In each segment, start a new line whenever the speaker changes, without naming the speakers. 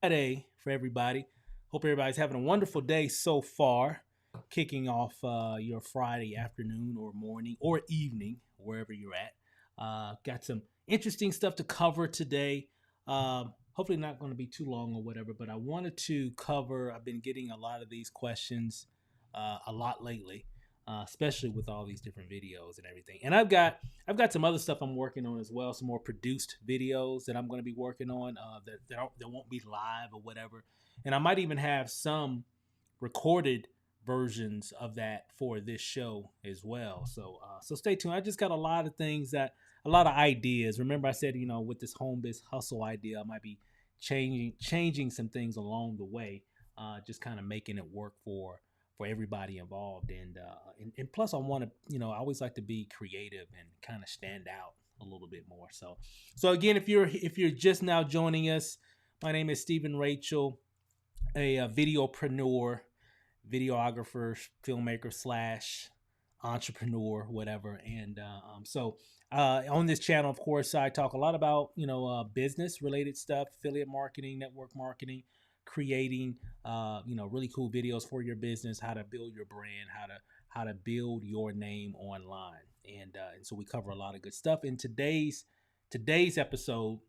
Friday for everybody. Hope everybody's having a wonderful day so far. Kicking off your Friday afternoon or morning or evening, wherever you're at. Got some interesting stuff to cover today. Hopefully, not going to be too long or whatever, but I wanted to cover. I've been getting a lot of these questions a lot lately, especially with all these different videos and everything. And I've got some other stuff I'm working on as well, some more produced videos that I'm going to be working on that won't be live or whatever. And I might even have some recorded versions of that for this show as well. So stay tuned. I just got a lot of things a lot of ideas. Remember I said, with this home biz hustle idea, I might be changing some things along the way, just kind of making it work for everybody involved. And plus I want to, I always like to be creative and kind of stand out a little bit more. So again, if you're just now joining us, my name is Stephen Rachel, a videopreneur, videographer, filmmaker slash entrepreneur, whatever. And on this channel, of course, I talk a lot about business related stuff, affiliate marketing, network marketing, creating really cool videos for your business, how to build your brand, how to build your name online. And so we cover a lot of good stuff. In today's episode,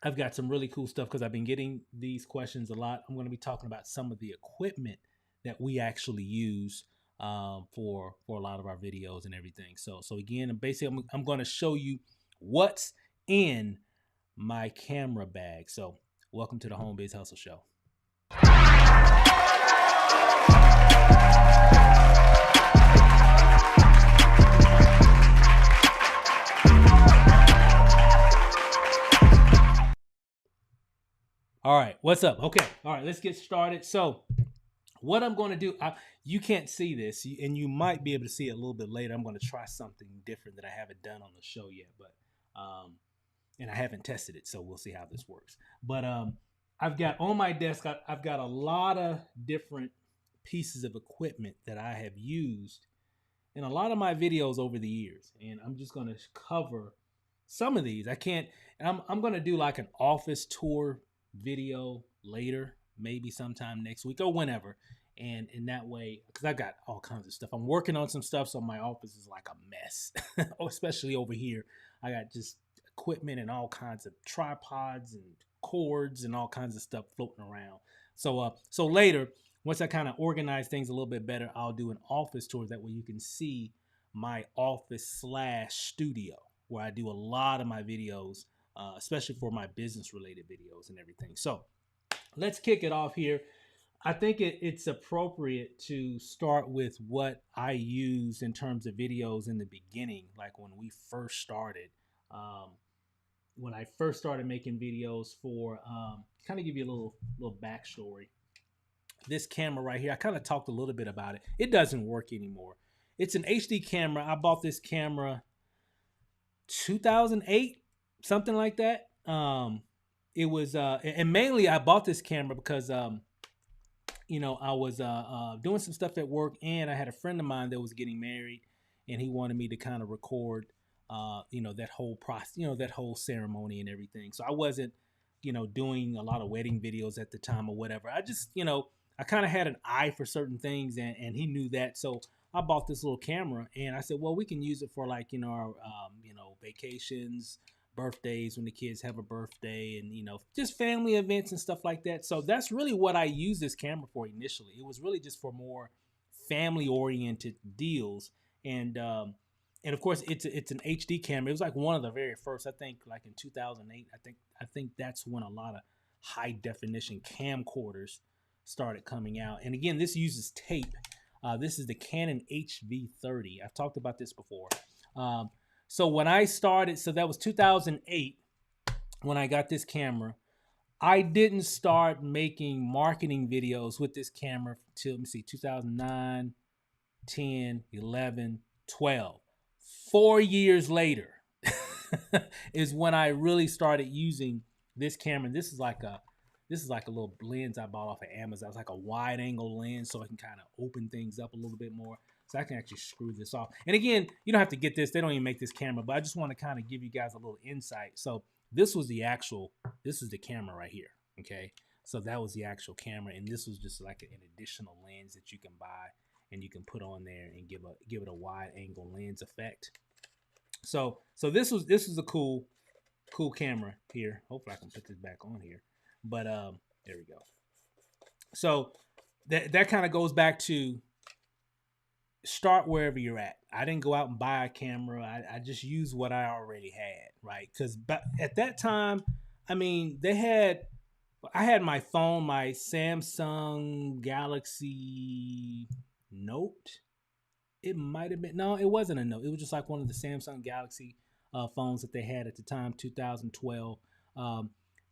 I've got some really cool stuff because I've been getting these questions a lot. I'm going to be talking about some of the equipment that we actually use for a lot of our videos and everything. So again, basically, I'm going to show you what's in my camera bag. So welcome to the Home Biz Hustle Show. All right, what's up? Okay, all right, let's get started. So what I'm going to do, you can't see this, and you might be able to see it a little bit later. I'm going to try something different that I haven't done on the show yet, but and I haven't tested it, so we'll see how this works. But I've got on my desk, I've got a lot of different pieces of equipment that I have used in a lot of my videos over the years, and I'm just going to cover some of these. I'm going to do like an office tour video later, maybe sometime next week or whenever. And in that way, because I got all kinds of stuff. I'm working on some stuff, so my office is like a mess, especially over here. I got just equipment and all kinds of tripods and cords and all kinds of stuff floating around. So later, once I kind of organize things a little bit better, I'll do an office tour. That way you can see my office / studio where I do a lot of my videos, especially for my business related videos and everything. So let's kick it off here. I think it's appropriate to start with what I used in terms of videos in the beginning, like when we first started. When I first started making videos for, kind of give you a little backstory. This camera right here, I kind of talked a little bit about it. It doesn't work anymore. It's an HD camera. I bought this camera 2008, something like that. It was, and mainly I bought this camera because, I was doing some stuff at work, and I had a friend of mine that was getting married, and he wanted me to kind of record, that whole process, that whole ceremony and everything. So I wasn't, doing a lot of wedding videos at the time or whatever. I just, I kind of had an eye for certain things, and he knew that. So I bought this little camera, and I said, well, we can use it for like, our, vacations, birthdays, when the kids have a birthday, and just family events and stuff like that. So that's really what I used this camera for initially. It was really just for more family oriented deals. And of course it's an HD camera. It was like one of the very first, I think like in 2008. I think that's when a lot of high definition camcorders started coming out. And again, this uses tape. This is the Canon Hv30. I've talked about this before. So when I started, so that was 2008 when I got this camera. I didn't start making marketing videos with this camera till, let me see, 2009, 10, 11, 12. 4 years later is when I really started using this camera. This is like a little lens I bought off of Amazon. It's like a wide angle lens, so I can kind of open things up a little bit more. So I can actually screw this off. And again, you don't have to get this. They don't even make this camera, but I just want to kind of give you guys a little insight. So this is the camera right here. Okay. So that was the actual camera, and this was just like an additional lens that you can buy and you can put on there and give it a wide angle lens effect. So this was a cool camera here. Hopefully I can put this back on here. But there we go. So that kind of goes back to start wherever you're at. I didn't go out and buy a camera. I just used what I already had, right? Because at that time, I mean, I had my phone, my Samsung Galaxy Note. It might have been, no, it wasn't a Note. It was just like one of the Samsung Galaxy phones that they had at the time, 2012.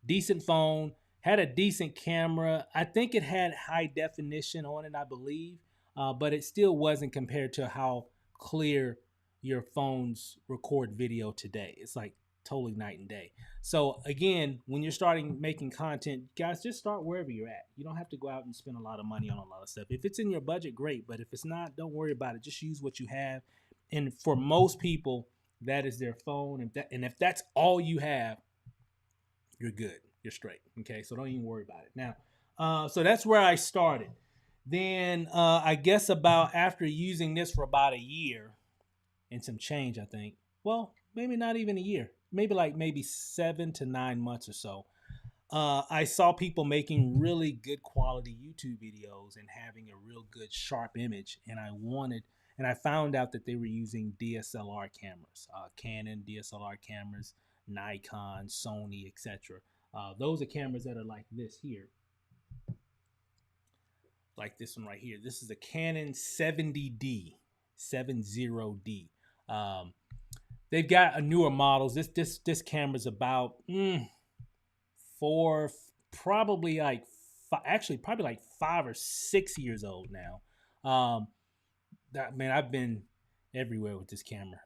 Decent phone, had a decent camera. I think it had high definition on it, I believe, but it still wasn't compared to how clear your phones record video today. It's like totally night and day. So again, when you're starting making content, guys, just start wherever you're at. You don't have to go out and spend a lot of money on a lot of stuff. If it's in your budget, great. But if it's not, don't worry about it. Just use what you have. And for most people, that is their phone. And if that's all you have, you're good. You're straight. Okay, so don't even worry about it. Now, so that's where I started. Then I guess after using this for about a year and some change, I think. Well, maybe not even a year. Maybe 7 to 9 months or so. I saw people making really good quality YouTube videos and having a real good sharp image, and I found out that they were using DSLR cameras, Canon DSLR cameras, Nikon, Sony, etc. Those are cameras that are like this here, like this one right here. This is a Canon 70D. They've got a newer models. This camera's about probably like 5 or 6 years old now. Man, I've been everywhere with this camera.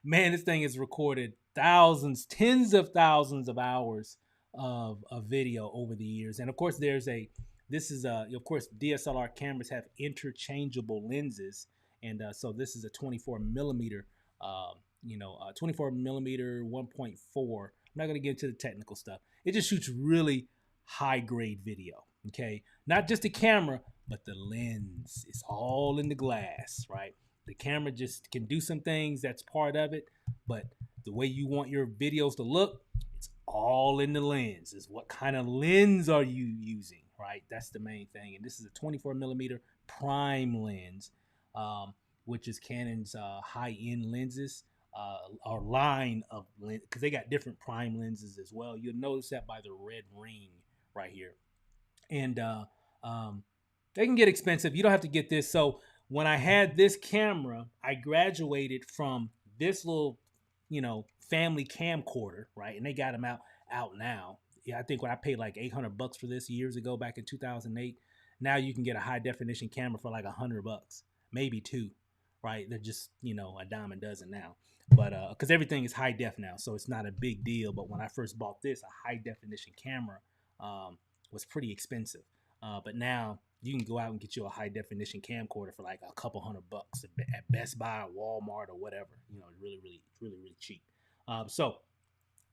Man, this thing has recorded thousands, tens of thousands of hours of video over the years. And of course, of course, DSLR cameras have interchangeable lenses. And so this is a 24 millimeter, 24 millimeter 1.4. I'm not going to get into the technical stuff. It just shoots really high grade video. Okay. Not just the camera, but the lens. It's all in the glass, right? The camera just can do some things. That's part of it. But the way you want your videos to look, it's all in the lens. Is what kind of lens are you using, right? That's the main thing. And this is a 24 millimeter prime lens, which is Canon's high-end lenses, or line of lens, because they got different prime lenses as well. You'll notice that by the red ring right here. And they can get expensive. You don't have to get this. So when I had this camera, I graduated from this little, family camcorder, right? And they got them out now. Yeah, I think when I paid like $800 for this years ago, back in 2008, now you can get a high definition camera for like $100, maybe $2, right? They're just, a dime a dozen now. But because everything is high def now, so it's not a big deal. But when I first bought this, a high definition camera was pretty expensive. But now you can go out and get you a high definition camcorder for like a couple $100 at Best Buy, Walmart, or whatever. Really cheap. So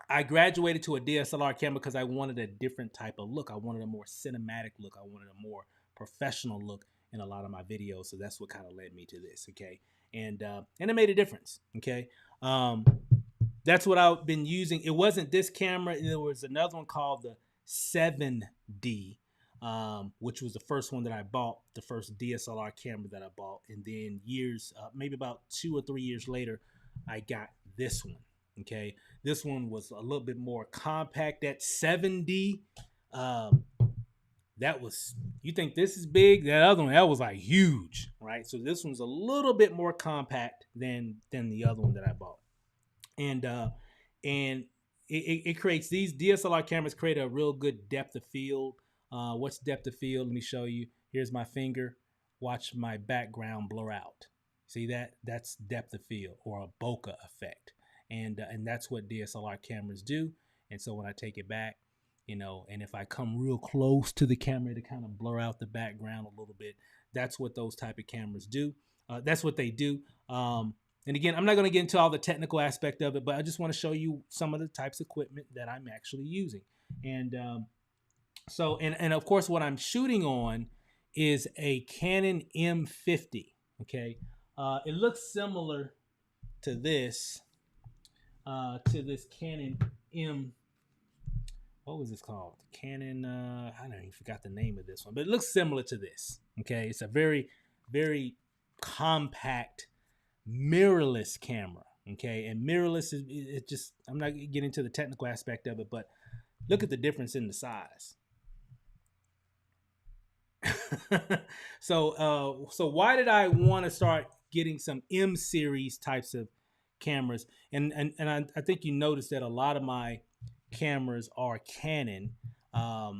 I graduated to a DSLR camera because I wanted a different type of look. I wanted a more cinematic look. I wanted a more professional look in a lot of my videos. So that's what kind of led me to this. Okay. And it made a difference. Okay. That's what I've been using. It wasn't this camera. There was another one called the 7D, which was the first one that I bought, the first DSLR camera that I bought. And then maybe about 2 or 3 years later, I got this one. Okay. This one was a little bit more compact. That 7D, you think this is big? That other one, that was like huge, right? So this one's a little bit more compact than the other one that I bought. And it creates, these DSLR cameras create a real good depth of field. What's depth of field? Let me show you. Here's my finger. Watch my background blur out. See that? That's depth of field, or a bokeh effect. And that's what DSLR cameras do. And so when I take it back, and if I come real close to the camera to kind of blur out the background a little bit, that's what those type of cameras do. That's what they do. And again, I'm not going to get into all the technical aspect of it, but I just want to show you some of the types of equipment that I'm actually using. And So, and of course, what I'm shooting on is a Canon M50. Okay, it looks similar to this Canon M. What was this called? Canon. I don't even forgot the name of this one, but it looks similar to this. Okay, it's a very, very compact mirrorless camera. Okay, and mirrorless is it just. I'm not getting into the technical aspect of it, but look at the difference in the size. So why did I want to start getting some M series types of cameras? And I think you noticed that a lot of my cameras are Canon. I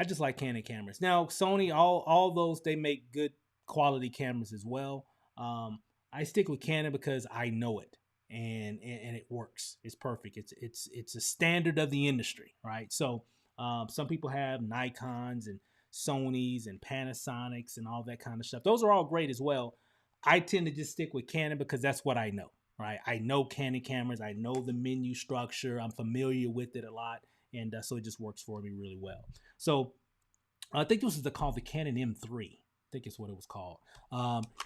just like Canon cameras. Now Sony, all those, they make good quality cameras as well. I stick with Canon because I know it and it works. It's perfect. It's a standard of the industry, right? So some people have Nikons and Sonys and Panasonics and all that kind of stuff. Those are all great as well. I tend to just stick with Canon because that's what I know, right? I know Canon cameras. I know the menu structure. I'm familiar with it a lot. And so it just works for me really well. So I think this was called the Canon M3. I think it's what it was called.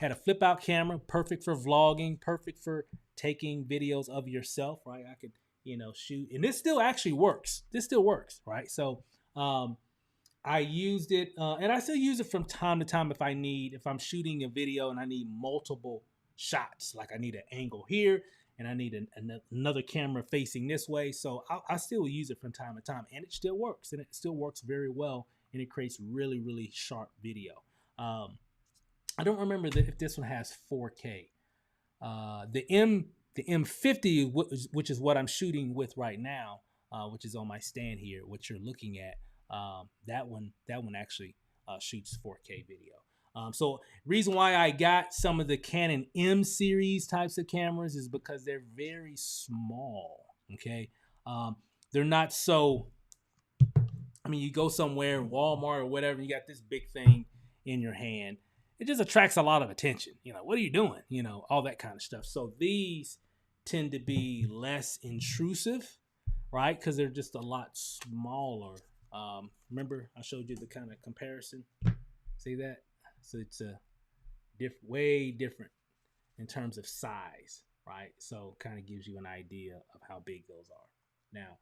Had a flip out camera, perfect for vlogging, perfect for taking videos of yourself, right? I could, shoot. And this still actually works. This still works, right? So I used it, and I still use it from time to time if I'm shooting a video and I need multiple shots, like I need an angle here and I need another camera facing this way. So I still use it from time to time, and it still works, and it still works very well, and it creates really, really sharp video. I don't remember if this one has 4K. The M50, which is what I'm shooting with right now, which is on my stand here, what you're looking at. That one actually shoots 4K video. So reason why I got some of the Canon M series types of cameras is because they're very small. Okay, they're not so. I mean, you go somewhere, Walmart or whatever, you got this big thing in your hand. It just attracts a lot of attention. What are you doing? All that kind of stuff. So these tend to be less intrusive, right? Because they're just a lot smaller. Remember, I showed you the kind of comparison. See that? So it's a way different in terms of size, right? So kind of gives you an idea of how big those are. Now,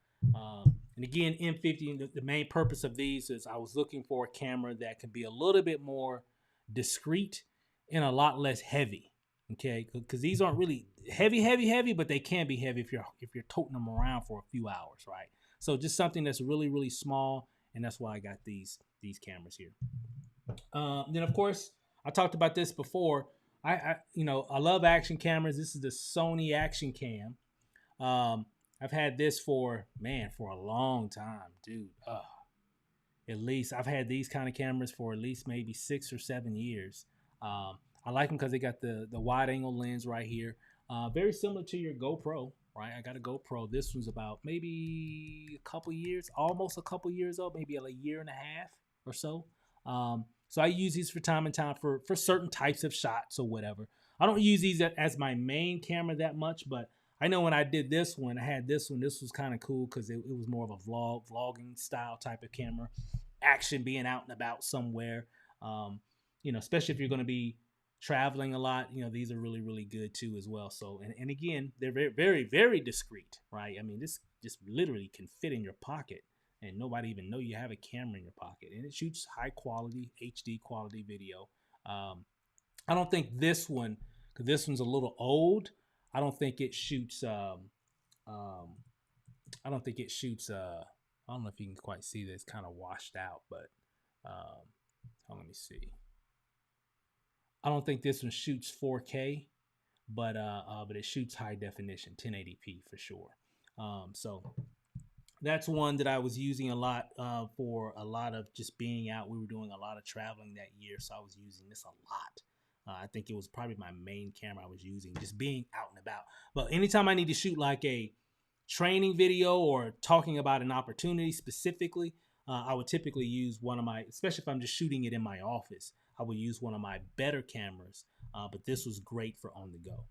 and again, M50, the main purpose of these is I was looking for a camera that could be a little bit more discreet and a lot less heavy. Okay, because these aren't really heavy, but they can be heavy if you're toting them around for a few hours, right? So just something that's really, really small, and that's why I got these cameras here. Then of course I talked about this before. I love action cameras. This is the Sony Action Cam. I've had this for a long time, dude. At least I've had these kind of cameras for at least maybe 6 or 7 years. I like them because they got the wide angle lens right here. Very similar to your GoPro, right? I got a GoPro. This one's about maybe almost a couple years old, maybe a year and a half or so. So I use these for time and time for certain types of shots or whatever. I don't use these as my main camera that much, but I know when I did this one, I had this one. This was kind of cool because it was more of a vlogging style type of camera. Action, being out and about somewhere. Especially if you're going to be traveling a lot, these are really, really good too as well. So, and again, they're very, very, very discreet, right? I mean, this just literally can fit in your pocket and nobody even know you have a camera in your pocket, and it shoots high quality HD quality video. I don't think this one, because this one's a little old, I don't think it shoots I don't know if you can quite see this, kind of washed out, but let me see. I don't think this one shoots 4K, but it shoots high definition, 1080p for sure. So that's one that I was using a lot for a lot of just being out. We were doing a lot of traveling that year, so I was using this a lot. I think it was probably my main camera I was using, just being out and about. But anytime I need to shoot like a training video or talking about an opportunity specifically, I would typically use one of my, especially if I'm just shooting it in my office, I would use one of my better cameras. But this was great for on the go.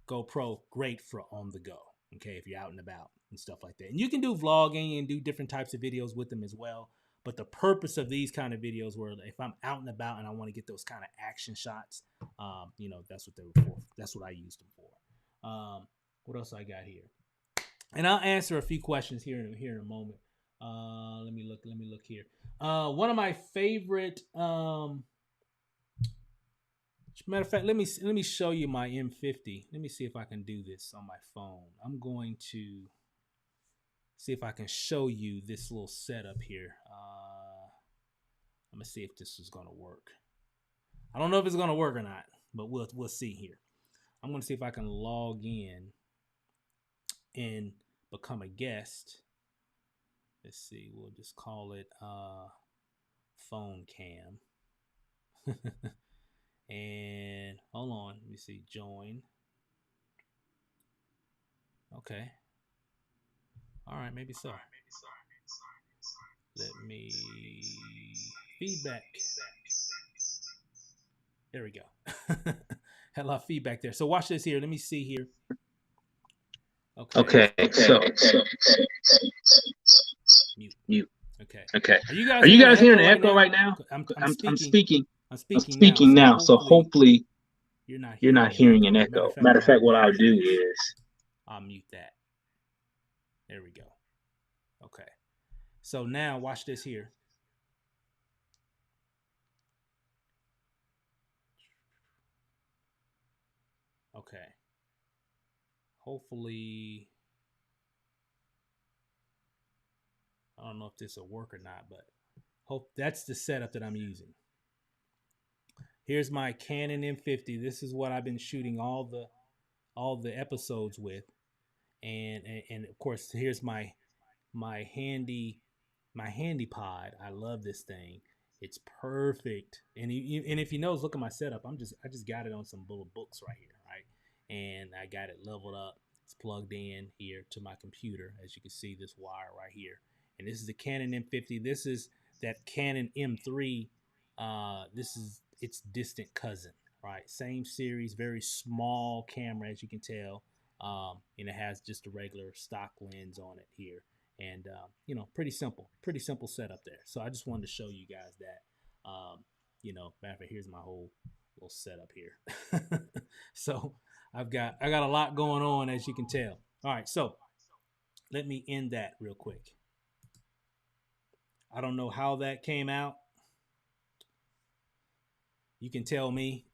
GoPro, great for on the go. Okay, if you're out and about and stuff like that. And you can do vlogging and do different types of videos with them as well. But the purpose of these kind of videos, where if I'm out and about and I want to get those kind of action shots, you know, that's what they were for. That's what I used them for. What else I got here? And I'll answer a few questions here in a moment. Let me look here. One of my favorite. Matter of fact, let me show you my M50. Let me see if I can do this on my phone. I'm going to see if I can show you this little setup here. I'm gonna see if this is gonna work. I don't know if it's gonna work or not, but we'll see here. I'm gonna see if I can log in and become a guest. Let's see. We'll just call it phone cam. And hold on, let me see, join. Okay. All right, maybe so. Let me feedback. There we go. Had a lot of feedback there. So watch this here. Let me see here. Okay. So mute. Okay. Are you guys hearing an echo right now? I'm speaking now. So hopefully you're not hearing an echo. Matter of fact, what I'll do is I'll mute that. There we go. Okay. So now watch this here. Okay. Hopefully, I don't know if this will work or not, but hope that's the setup that I'm using. Here's my Canon M50. This is what I've been shooting all the episodes with, and of course here's my handy pod. I love this thing. It's perfect. And if you notice, look at my setup. I just got it on some little books right here, right? And I got it leveled up. It's plugged in here to my computer. As you can see, this wire right here. And this is the Canon M50. This is that Canon M3. This is its distant cousin, right? Same series, very small camera, as you can tell. And it has just a regular stock lens on it here. And, you know, pretty simple setup there. So I just wanted to show you guys that, you know, matter of fact, here's my whole little setup here. So I got a lot going on, as you can tell. All right. So let me end that real quick. I don't know how that came out. You can tell me.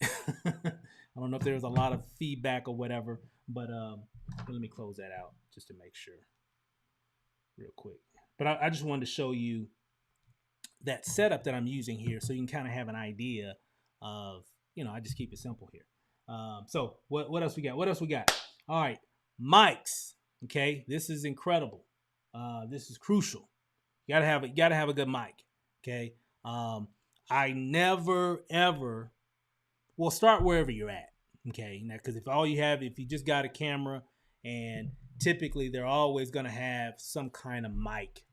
I don't know if there was a lot of feedback or whatever, but let me close that out just to make sure. Real quick, but I just wanted to show you that setup that I'm using here, so you can kind of have an idea of, you know, I just keep it simple here. So what else we got? All right, mics. Okay, this is incredible. This is crucial. You gotta have a good mic. Okay, I never ever. Well, start wherever you're at. Okay, now because if you just got a camera, and typically they're always going to have some kind of mic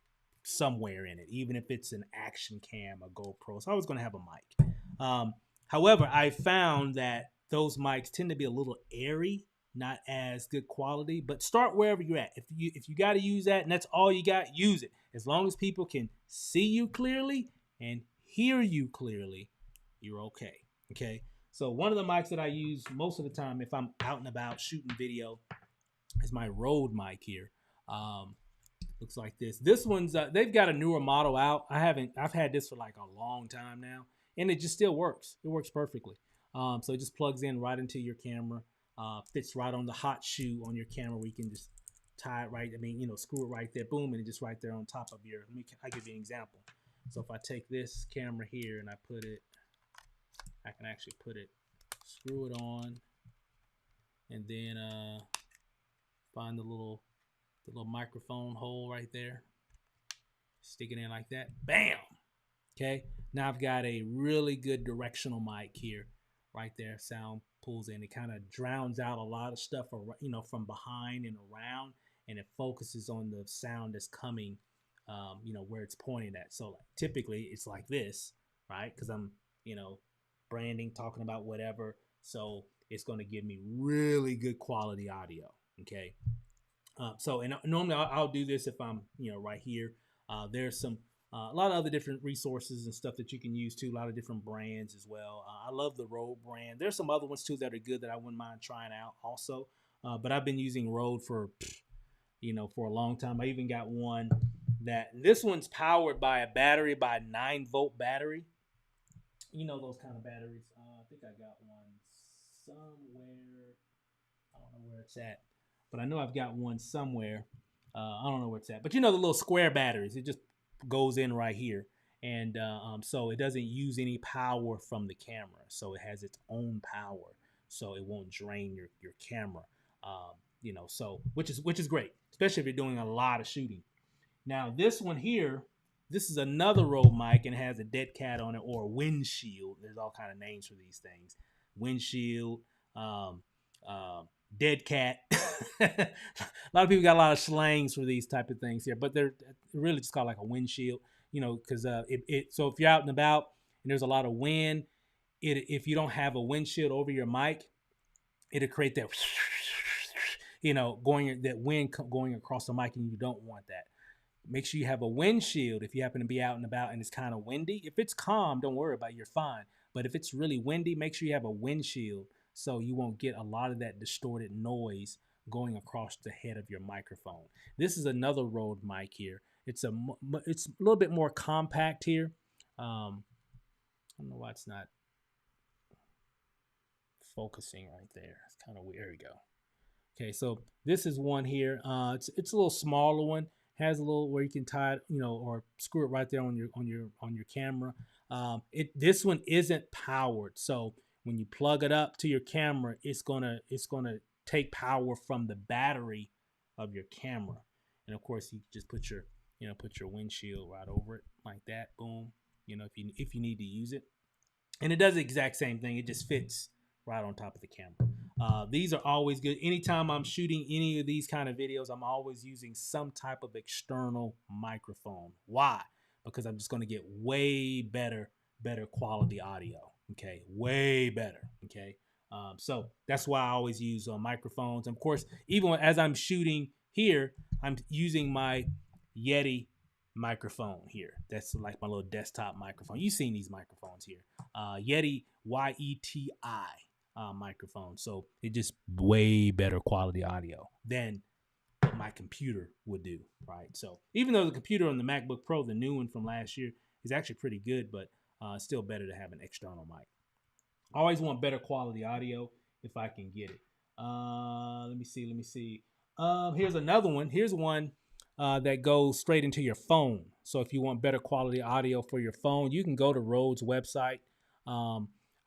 somewhere in it, even if it's an Action Cam or Gopro. It's always going to have a mic. However, I found that those mics tend to be a little airy, not as good quality. But start wherever you're at. If you got to use that and that's all you got, use it. As long as people can see you clearly and hear you clearly, you're okay. Okay. So one of the mics that I use most of the time if I'm out and about shooting video is my Rode mic here. Looks like this. This one's they've got a newer model out. I've had this for like a long time now, and it just still works. It works perfectly. So it just plugs in right into your camera. Fits right on the hot shoe on your camera where you can just tie it right. I mean, you know, screw it right there, boom, and it's just right there on top of your. I give you an example. So if I take this camera here and I put it, I can actually put it, screw it on, and then find the little microphone hole right there, stick it in like that, bam. Okay, now I've got a really good directional mic here, right there. Sound pulls in, it kind of drowns out a lot of stuff, you know, from behind and around, and it focuses on the sound that's coming, you know, where it's pointing at. So like, typically it's like this, right? Because I'm, you know, branding, talking about whatever, so it's going to give me really good quality audio. Okay. So, and normally I'll do this if I'm, you know, right here. There's some A lot of other different resources and stuff that you can use too. A lot of different brands as well. I love the Rode brand. There's some other ones too that are good that I wouldn't mind trying out also. But I've been using Rode for, for a long time. I even got one this one's powered by a battery, by a 9-volt battery. You know those kind of batteries. I think I got one somewhere. I don't know where it's at, but I know I've got one somewhere. I don't know where it's at, but you know the little square batteries. It just goes in right here, and so it doesn't use any power from the camera. So it has its own power, so it won't drain your camera. So which is great, especially if you're doing a lot of shooting. Now this one here, this is another Rode mic, and it has a dead cat on it, or a windshield. There's all kind of names for these things. Windshield, dead cat. A lot of people got a lot of slangs for these type of things here, but they're really just called like a windshield, because so if you're out and about and there's a lot of wind, if you don't have a windshield over your mic, it'll create that, that wind going across the mic, and you don't want that. Make sure you have a windshield if you happen to be out and about and it's kind of windy. If it's calm, don't worry about it, you're fine. But if it's really windy, make sure you have a windshield so you won't get a lot of that distorted noise going across the head of your microphone. This is another Rode mic here. It's a little bit more compact here. I don't know why it's not focusing right there. It's kind of weird. There we go. Okay, so this is one here. It's a little smaller one. Has a little where you can tie it, or screw it right there on your camera. This one isn't powered, so when you plug it up to your camera, it's gonna take power from the battery of your camera. And of course, you just put your windshield right over it like that. Boom. If you need to use it, and it does the exact same thing. It just fits right on top of the camera. These are always good. Anytime I'm shooting any of these kind of videos, I'm always using some type of external microphone. Why? Because I'm just going to get way better quality audio. Okay, way better. Okay, so that's why I always use microphones. And of course, even as I'm shooting here, I'm using my Yeti microphone here. That's like my little desktop microphone. You've seen these microphones here. Yeti Yeti microphone. So it just way better quality audio than my computer would do, right? So even though the computer on the MacBook Pro, the new one from last year, is actually pretty good, but it's still better to have an external mic. I always want better quality audio if I can get it. Let me see. Here's another one. Here's one that goes straight into your phone. So if you want better quality audio for your phone, you can go to Rode's website.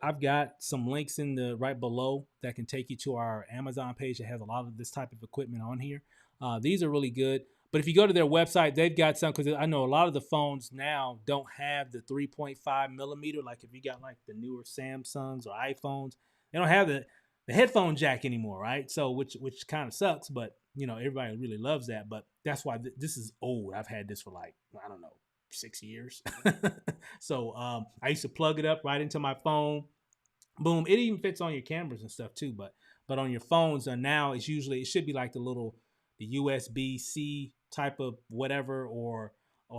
I've got some links in the right below that can take you to our Amazon page that has a lot of this type of equipment on here. These are really good. But if you go to their website, they've got some, because I know a lot of the phones now don't have the 3.5 millimeter. Like if you got like the newer Samsungs or iPhones, they don't have the headphone jack anymore, right? So which kind of sucks, but everybody really loves that. But that's why this is old. I've had this for like, I don't know, 6 years. So I used to plug it up right into my phone. Boom. It even fits on your cameras and stuff too, but on your phones now it should be like the USB-C type of whatever, or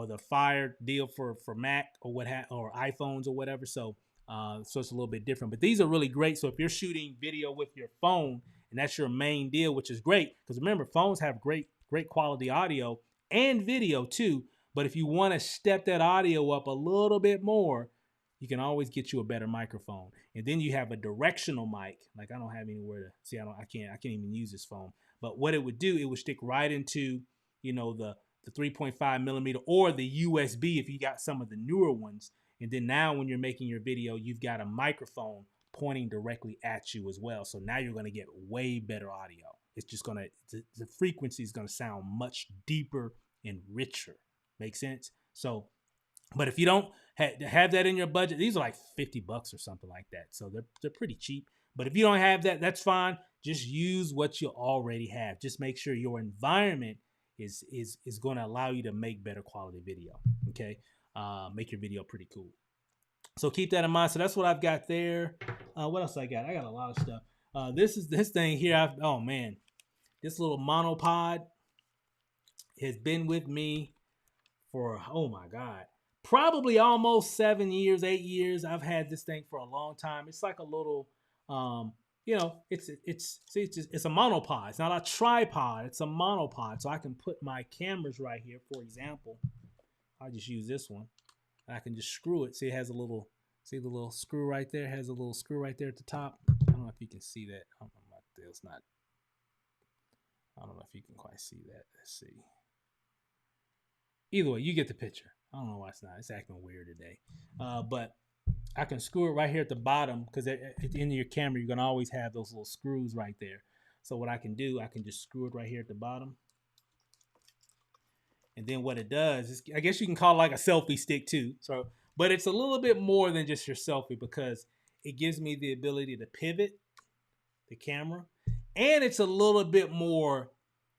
the Fire deal for Mac or or iPhones or whatever. So it's a little bit different, but these are really great. So if you're shooting video with your phone and that's your main deal, which is great, because remember, phones have great quality audio and video too. But if you want to step that audio up a little bit more, you can always get you a better microphone. And then you have a directional mic. Like I don't have anywhere to see. I can't even use this phone. But what it would do, it would stick right into, the 3.5 millimeter or the USB if you got some of the newer ones. And then now when you're making your video, you've got a microphone pointing directly at you as well. So now you're going to get way better audio. It's just the frequency is going to sound much deeper and richer. Make sense? So, but if you don't have that in your budget, these are like $50 or something like that. So they're pretty cheap. But if you don't have that, that's fine. Just use what you already have. Just make sure your environment is going to allow you to make better quality video. Okay, make your video pretty cool. So keep that in mind. So that's what I've got there. What else I got? I got a lot of stuff. This thing here. Oh man, this little monopod has been with me for, oh my God, probably almost 7 years, 8 years. I've had this thing for a long time. It's like a little, you know, it's a monopod. It's not a tripod. It's a monopod. So I can put my cameras right here. For example, I'll just use this one. I can just screw it. See, it has a little, see the little screw right there? It has a little screw right there at the top. I don't know if you can see that. I don't know if you can quite see that. Let's see. Either way, you get the picture. I don't know why it's not. It's acting weird today. But I can screw it right here at the bottom, because at the end of your camera, you're going to always have those little screws right there. So what I can do, I can just screw it right here at the bottom. And then what it does is, I guess you can call it like a selfie stick too. So, but it's a little bit more than just your selfie, because it gives me the ability to pivot the camera, and it's a little bit more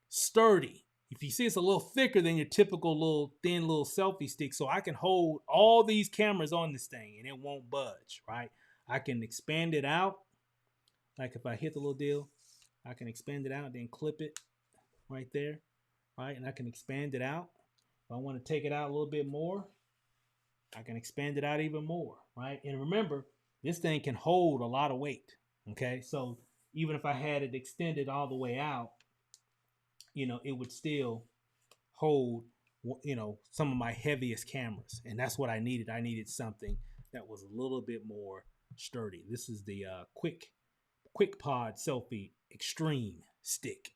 sturdy. If you see, it's a little thicker than your typical little thin little selfie stick. So I can hold all these cameras on this thing and it won't budge, right? I can expand it out. Like if I hit the little deal, I can expand it out, then clip it right there, right? And I can expand it out. If I want to take it out a little bit more, I can expand it out even more, right? And remember, this thing can hold a lot of weight, okay? So even if I had it extended all the way out, you know, it would still hold, you know, some of my heaviest cameras. And that's what I needed. I needed something that was a little bit more sturdy. This is the Quick Pod Selfie Extreme Stick.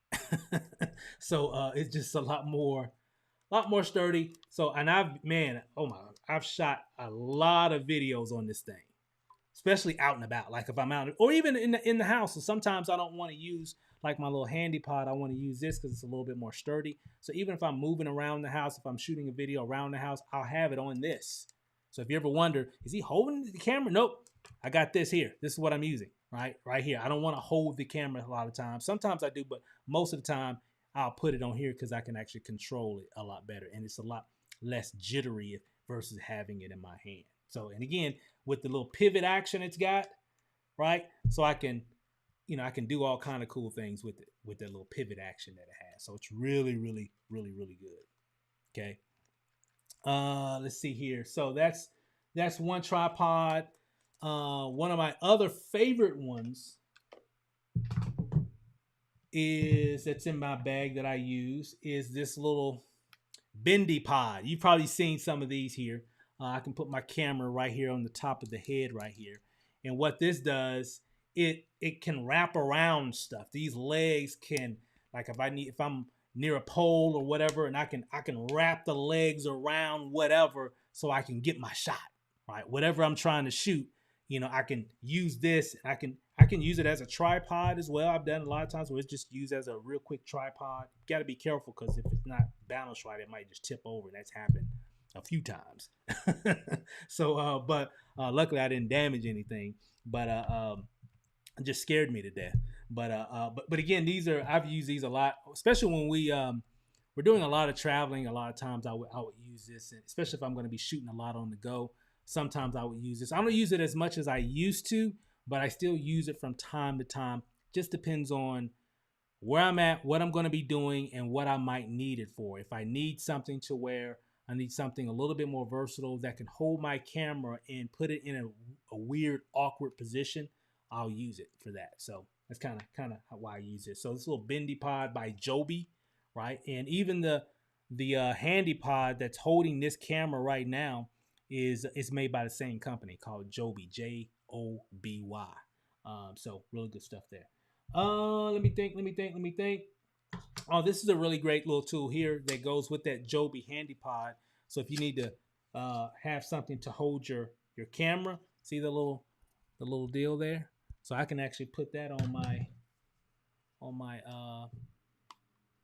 So it's just a lot more sturdy. So, and I've shot a lot of videos on this thing, especially out and about. Like if I'm out, or even in the house. So sometimes I don't want to use like my little handy pod. I want to use this because it's a little bit more sturdy. So even if I'm moving around the house, if I'm shooting a video around the house, I'll have it on this. So if you ever wonder, is he holding the camera? Nope. I got this here. This is what I'm using, right here. I don't want to hold the camera a lot of times. Sometimes I do, but most of the time I'll put it on here because I can actually control it a lot better. And it's a lot less jittery versus having it in my hand. So, and again, with the little pivot action it's got, right? So I can, you know, I can do all kind of cool things with it, with that little pivot action that it has. So it's really, really, really, really good. Okay. Let's see here. So that's one tripod. One of my other favorite ones that's in my bag that I use is this little Bendy Pod. You've probably seen some of these here. I can put my camera right here on the top of the head right here. And what this does, it can wrap around stuff. These legs can, like if I'm near a pole or whatever, and I can wrap the legs around whatever so I can get my shot, right? Whatever I'm trying to shoot, you know, I can use this. I can use it as a tripod as well. I've done a lot of times where it's just used as a real quick tripod. You got to be careful because if it's not balanced right, it might just tip over. And that's happened a few times. So, but luckily I didn't damage anything. But it just scared me to death. But again, I've used these a lot, especially when we're doing a lot of traveling. A lot of times I would use this, and especially if I'm going to be shooting a lot on the go. Sometimes I would use this. I don't use it as much as I used to, but I still use it from time to time. Just depends on where I'm at, what I'm going to be doing, and what I might need it for. If I need something to where I need something a little bit more versatile that can hold my camera and put it in a weird, awkward position, I'll use it for that. So that's kind of why I use it. So this little Bendy Pod by Joby, right? And even the handy pod that's holding this camera right now it's made by the same company called Joby, Joby. So really good stuff there. Let me think. Oh, this is a really great little tool here that goes with that Joby handy pod. So if you need to have something to hold your camera, see the little deal there? So I can actually put that on my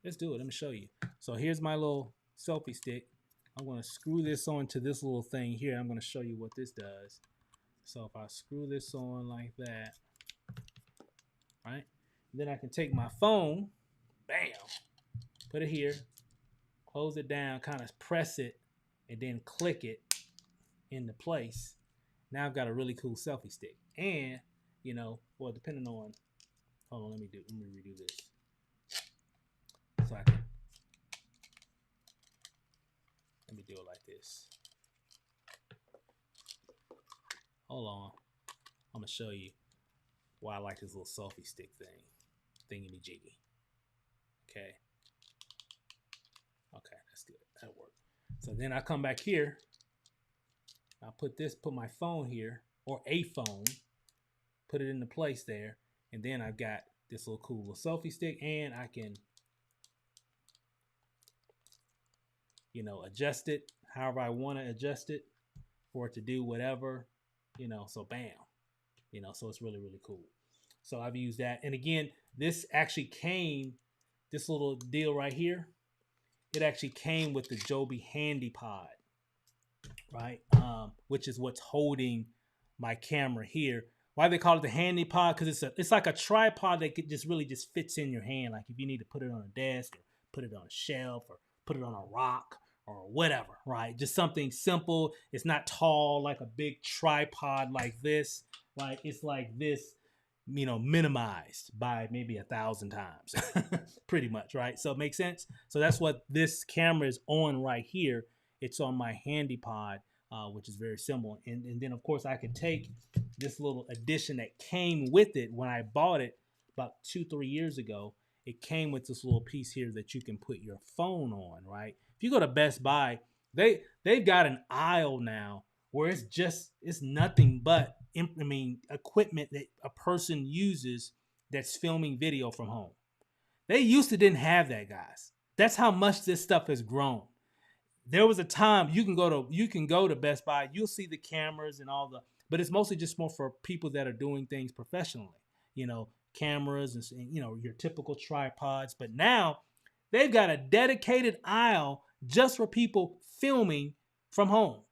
let's do it. Let me show you. So here's my little selfie stick. I'm going to screw this onto this little thing here. I'm going to show you what this does. So if I screw this on like that, right? Then I can take my phone, bam, put it here, close it down, kind of press it, and then click it into place. Now I've got a really cool selfie stick. And, you know, well, depending on, hold on, let me redo this. So let me do it like this. Hold on. I'm gonna show you why I like this little selfie stick thingy jiggy. Okay. Okay, that's good. That worked. So then I come back here. I put my phone here, or a phone, put it into place there, and then I've got this little cool little selfie stick, and I can, you know, adjust it however I want to adjust it for it to do whatever, you know. So bam, you know, so it's really, really cool. So I've used that. And again, this actually came, this little deal right here, it actually came with the Joby Handy Pod, right? Which is what's holding my camera here. Why they call it the Handy Pod? Because it's like a tripod that just fits in your hand. Like if you need to put it on a desk or put it on a shelf or put it on a rock or whatever, right? Just something simple. It's not tall like a big tripod like this. Like it's like this, you know, minimized by maybe 1,000 times, pretty much, right? So it makes sense. So that's what this camera is on right here. It's on my Handy Pod, which is very simple. And then of course I could take this little addition that came with it when I bought it about 2-3 years ago. It came with this little piece here that you can put your phone on, right? If you go to Best Buy, they've got an aisle now where it's nothing but equipment that a person uses that's filming video from home. They used to didn't have that, guys. That's how much this stuff has grown. There was a time you can go to Best Buy, you'll see the cameras and all the, but it's mostly just more for people that are doing things professionally, you know, cameras and you know, your typical tripods. But now they've got a dedicated aisle just for people filming from home,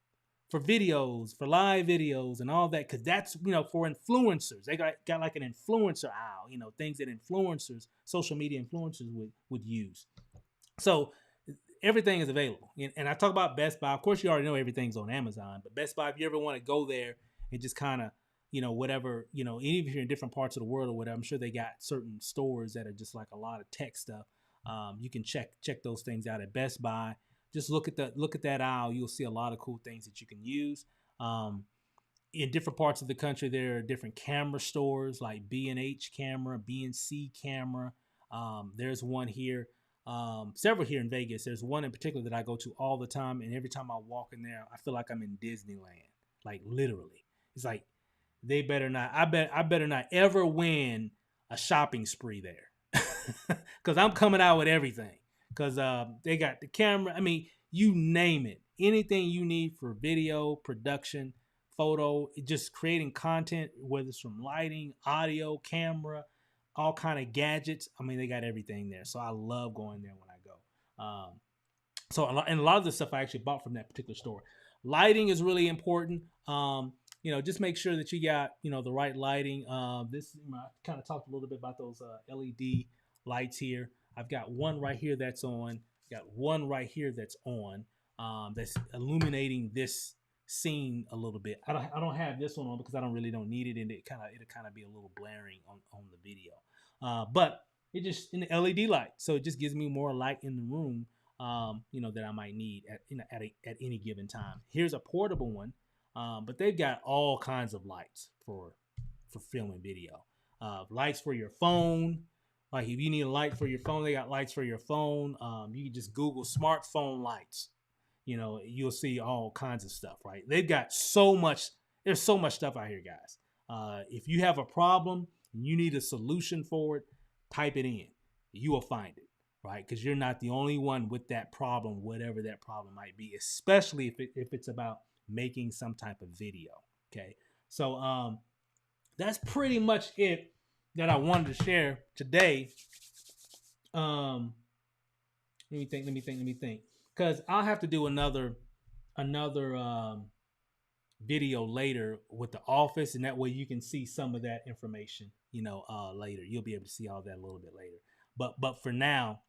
for videos, for live videos and all that, because that's, you know, for influencers. They got like an influencer aisle, you know, things that influencers, social media influencers would use. So everything is available. And I talk about Best Buy. Of course, you already know everything's on Amazon, but Best Buy, if you ever want to go there and just kind of, you know, whatever, you know, even if you're in different parts of the world or whatever, I'm sure they got certain stores that are just like a lot of tech stuff. You can check those things out at Best Buy. Just look at that aisle. You'll see a lot of cool things that you can use. In different parts of the country, there are different camera stores like B&H Camera, B&C Camera. There's one here, several here in Vegas. There's one in particular that I go to all the time, and every time I walk in there, I feel like I'm in Disneyland. Like literally, it's like they better not. I better not ever win a shopping spree there, because I'm coming out with everything. Because they got the camera. I mean, you name it. Anything you need for video production, photo, just creating content, whether it's from lighting, audio, camera, all kind of gadgets. I mean, they got everything there. So I love going there when I go. So a lot of the stuff I actually bought from that particular store. Lighting is really important. You know, just make sure that you got, you know, the right lighting. I kind of talked a little bit about those LED lights here. I've got one right here that's on. Got one right here that's on. That's illuminating this scene a little bit. I don't have this one on because I don't need it, and it'll kind of be a little blaring on the video. But it just in the LED light, so it just gives me more light in the room. You know, that I might need at any given time. Here's a portable one, but they've got all kinds of lights for filming video. Lights for your phone. Like if you need a light for your phone, they got lights for your phone. You can just Google smartphone lights. You know, you'll see all kinds of stuff, right? They've got so much. There's so much stuff out here, guys. If you have a problem and you need a solution for it, type it in. You will find it, right? Because you're not the only one with that problem, whatever that problem might be, especially if it's about making some type of video, okay? So that's pretty much it that I wanted to share today. Let me think. Because I'll have to do another video later with the office, and that way you can see some of that information, you know, later. You'll be able to see all that a little bit later. But for now,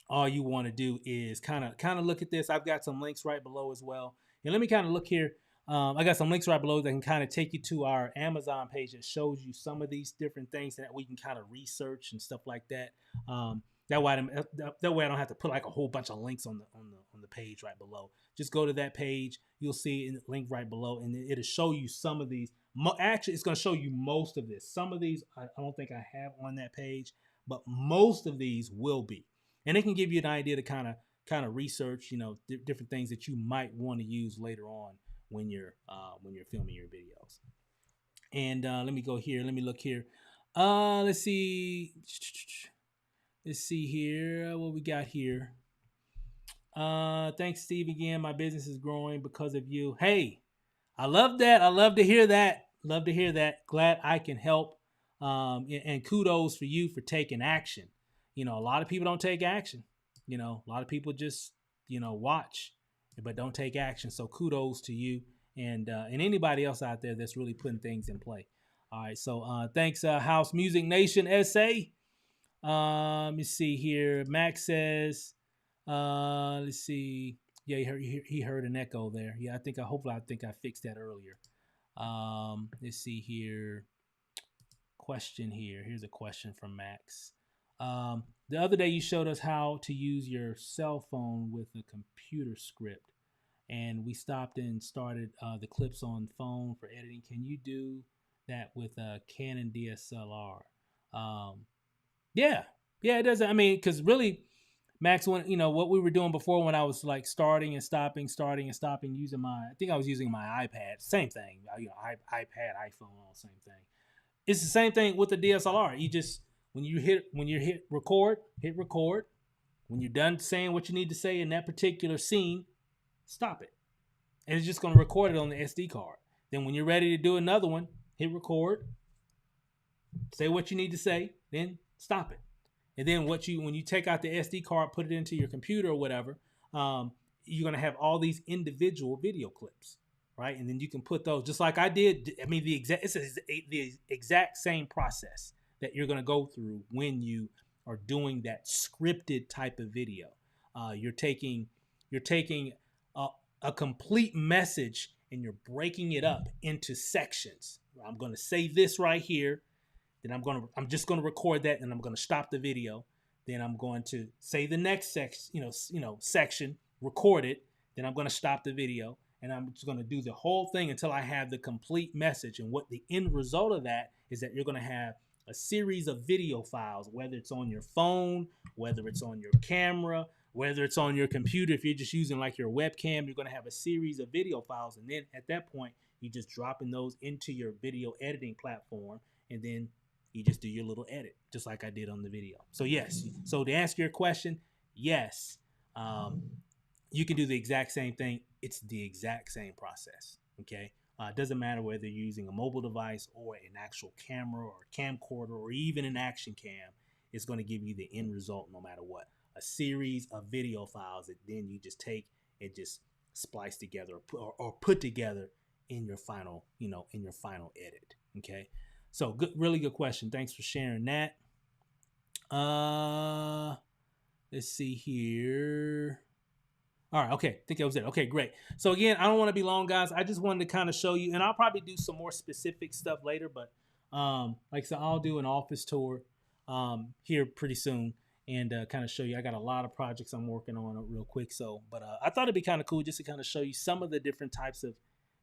all you want to do is kind of look at this. I've got some links right below as well. And let me kind of look here. I got some links right below that can kind of take you to our Amazon page that shows you some of these different things that we can kind of research and stuff like that. That way, I don't have to put like a whole bunch of links on the page right below. Just go to that page. You'll see a link right below, and it'll show you some of these. Actually, it's going to show you most of this. Some of these I don't think I have on that page, but most of these will be, and it can give you an idea to kind of research, different things that you might want to use later on when you're filming your videos. And let me go here. Let me look here. Let's see. Let's see here what we got here. Thanks, Steve, again. My business is growing because of you. Hey, I love that. I love to hear that. Love to hear that. Glad I can help. And kudos for you for taking action. A lot of people don't take action. A lot of people just, watch, but don't take action. So kudos to you and anybody else out there that's really putting things in play. All right. So thanks, House Music Nation SA. Let me see here. Max says, let's see. Yeah, he heard an echo there. Yeah, hopefully I fixed that earlier. Let's see here. Question here. Here's a question from Max. The other day you showed us how to use your cell phone with a computer script, and we stopped and started the clips on phone for editing. Can you do that with a Canon DSLR? Yeah, it does. I mean, because really, Max, when what we were doing before, when I was like starting and stopping, using I think I was using my iPad. Same thing. iPad, iPhone, all the same thing. It's the same thing with the DSLR. You just when you hit record, hit record. When you're done saying what you need to say in that particular scene, stop it, and it's just going to record it on the SD card. Then when you're ready to do another one, hit record. Say what you need to say, then stop it. And then when you take out the SD card, put it into your computer or whatever, you're going to have all these individual video clips, right? And then you can put those, just like I did. I mean, it's the exact same process that you're going to go through when you are doing that scripted type of video. You're taking a complete message and you're breaking it up into sections. I'm going to say this right here. Then I'm just going to record that, and I'm going to stop the video. Then I'm going to say the next section, record it. Then I'm going to stop the video, and I'm just going to do the whole thing until I have the complete message. And what the end result of that is that you're going to have a series of video files, whether it's on your phone, whether it's on your camera, whether it's on your computer. If you're just using like your webcam, you're going to have a series of video files. And then at that point, you just dropping those into your video editing platform, and then you just do your little edit, just like I did on the video. So yes, so to answer your question, yes, you can do the exact same thing. It's the exact same process, okay? It doesn't matter whether you're using a mobile device or an actual camera or a camcorder or even an action cam. It's going to give you the end result no matter what. A series of video files that then you just take and just splice together or put together in your final, edit, okay? So good, really good question. Thanks for sharing that. Let's see here. All right, okay, I think that was it. Okay, great. So again, I don't want to be long, guys. I just wanted to kind of show you, and I'll probably do some more specific stuff later, but like I said, I'll do an office tour here pretty soon and kind of show you. I got a lot of projects I'm working on real quick. So, but I thought it'd be kind of cool just to kind of show you some of the different types of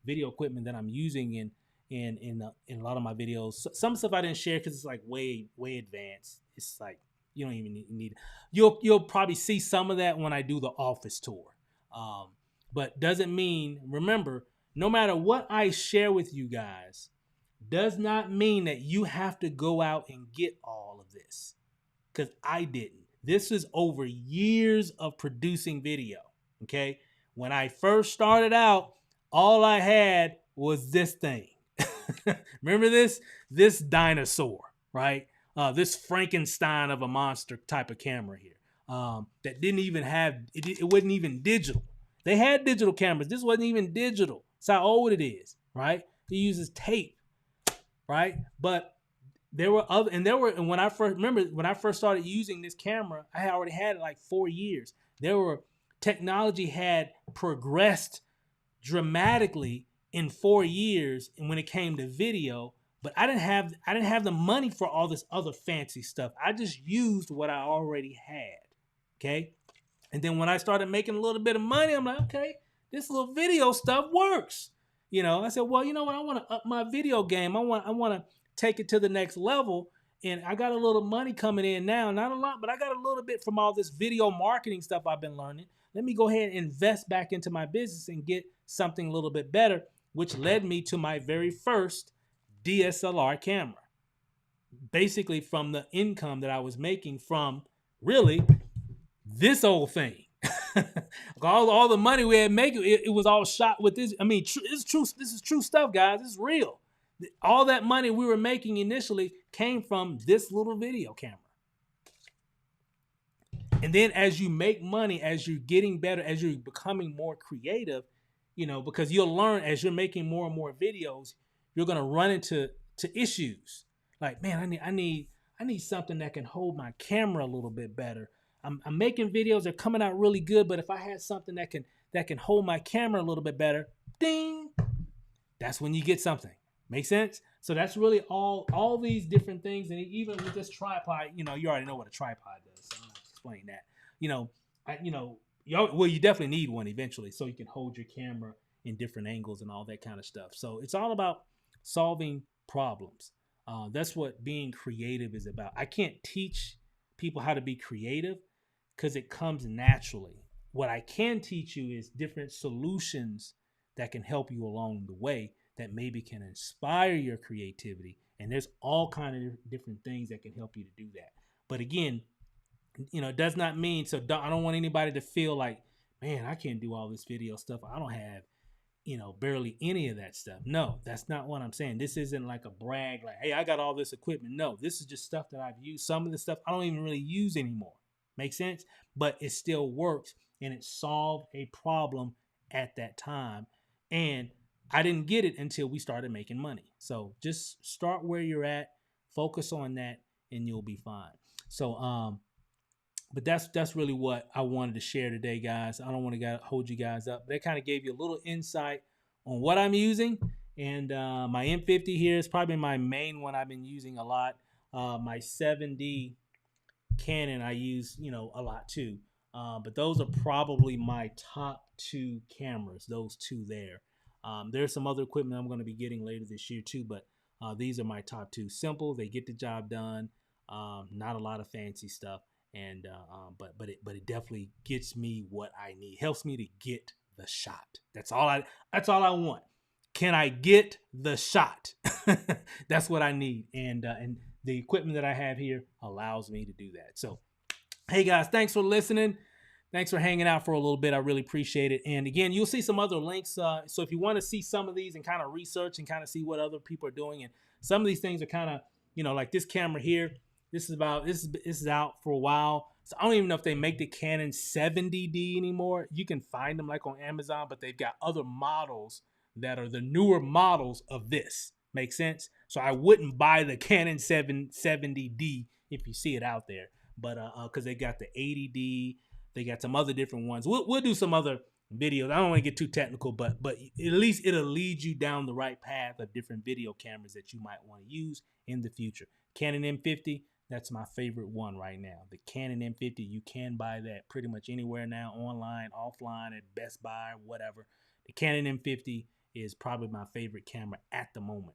video equipment that I'm using in a lot of my videos. Some stuff I didn't share because it's like way advanced. It's like you don't even need. You'll probably see some of that when I do the office tour. But doesn't mean, remember, no matter what I share with you guys, does not mean that you have to go out and get all of this, because I didn't. This is over years of producing video. Okay, when I first started out, all I had was this thing. Remember this dinosaur, right? This Frankenstein of a monster type of camera here. That didn't even have, it wasn't even digital. They had digital cameras. This wasn't even digital. That's how old it is, right? It uses tape, right? But and when I first started using this camera, I had already had it like 4 years. Technology had progressed dramatically in 4 years, and when it came to video, But I didn't have the money for all this other fancy stuff. I just used what I already had. Okay. And then when I started making a little bit of money, I'm like, okay, this little video stuff works. I said, well, you know what? I want to up my video game. I want to take it to the next level. And I got a little money coming in now, not a lot, but I got a little bit from all this video marketing stuff I've been learning. Let me go ahead and invest back into my business and get something a little bit better, which led me to my very first DSLR camera. Basically from the income that I was making from really this old thing. all the money we had making, it was all shot with this. I mean, it's true. This is true stuff, guys. This is real. All that money we were making initially came from this little video camera. And then as you make money, as you're getting better, as you're becoming more creative, because you'll learn as you're making more and more videos, you're going to run into issues. Like, man, I need something that can hold my camera a little bit better. I'm making videos that are coming out really good, but if I had something that can hold my camera a little bit better, ding, that's when you get something. Make sense? So that's really all these different things. And even with this tripod, you already know what a tripod does. So I'm not explain that. You definitely need one eventually so you can hold your camera in different angles and all that kind of stuff. So it's all about solving problems. That's what being creative is about. I can't teach people how to be creative because it comes naturally. What I can teach you is different solutions that can help you along the way that maybe can inspire your creativity. And there's all kinds of different things that can help you to do that. But again, it does not mean, I don't want anybody to feel like, man, I can't do all this video stuff. I don't have, barely any of that stuff. No, that's not what I'm saying. This isn't like a brag, like, hey, I got all this equipment. No, this is just stuff that I've used. Some of the stuff I don't even really use anymore. Make sense? But it still works and it solved a problem at that time. And I didn't get it until we started making money. So just start where you're at, focus on that, and you'll be fine. So, but that's really what I wanted to share today, guys. I don't want to hold you guys up. That kind of gave you a little insight on what I'm using. And my M50 here is probably my main one I've been using a lot. My 7D Canon I use, a lot too. But those are probably my top two cameras, those two there. There's some other equipment I'm going to be getting later this year too, but these are my top two. Simple, they get the job done. Not a lot of fancy stuff. And but it definitely gets me what I need. Helps me to get the shot. That's all I want. Can I get the shot? That's what I need. And the equipment that I have here allows me to do that. So, hey guys, thanks for listening. Thanks for hanging out for a little bit. I really appreciate it. And again, you'll see some other links. So if you want to see some of these and kind of research and kind of see what other people are doing, and some of these things are kind of, like this camera here. This is out for a while. So I don't even know if they make the Canon 70D anymore. You can find them like on Amazon, but they've got other models that are the newer models of this. Make sense? So I wouldn't buy the Canon 70D if you see it out there. But because they got the 80D, they got some other different ones. We'll do some other videos. I don't want to get too technical, but at least it'll lead you down the right path of different video cameras that you might want to use in the future. Canon M50. That's my favorite one right now. The Canon M50, you can buy that pretty much anywhere now, online, offline, at Best Buy, whatever. The Canon M50 is probably my favorite camera at the moment.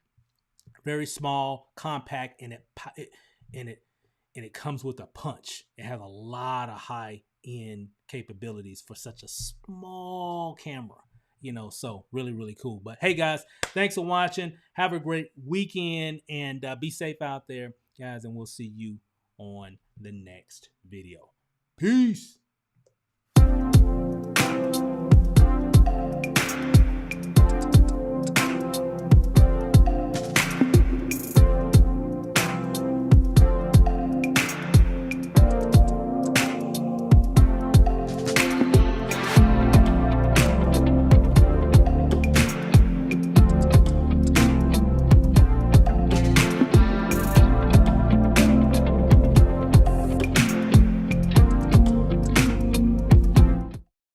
Very small, compact, and it comes with a punch. It has a lot of high-end capabilities for such a small camera. So really, really cool. But hey, guys, thanks for watching. Have a great weekend and be safe out there, guys, and we'll see you on the next video. Peace.